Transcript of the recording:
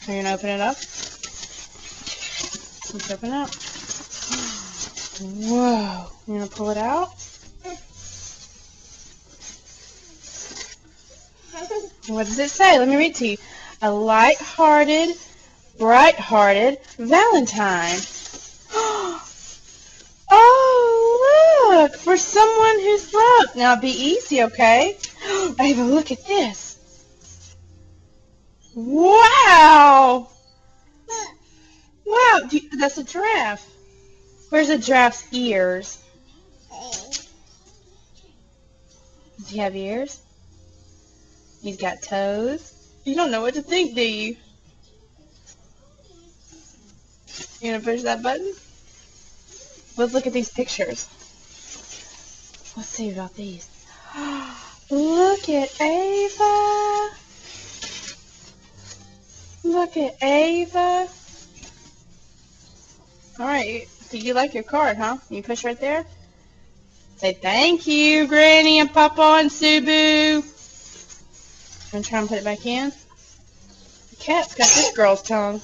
Are you going to open it up? Let's open it up. Whoa. You going to pull it out? What does it say? Let me read to you. A light-hearted, bright-hearted Valentine. Oh, look! For someone who's broke. Now, be easy, okay? Ava, look at this. Wow! Wow, that's a giraffe. Where's a giraffe's ears? Does he have ears? He's got toes. You don't know what to think, do you? You gonna push that button? Let's look at these pictures. Let's see about these. Look at Ava. Look at Ava. Alright, so you like your card, huh? You push right there? Say thank you, Granny and Papa and Subu. And try and put it back in. The cat's got this girl's tongue.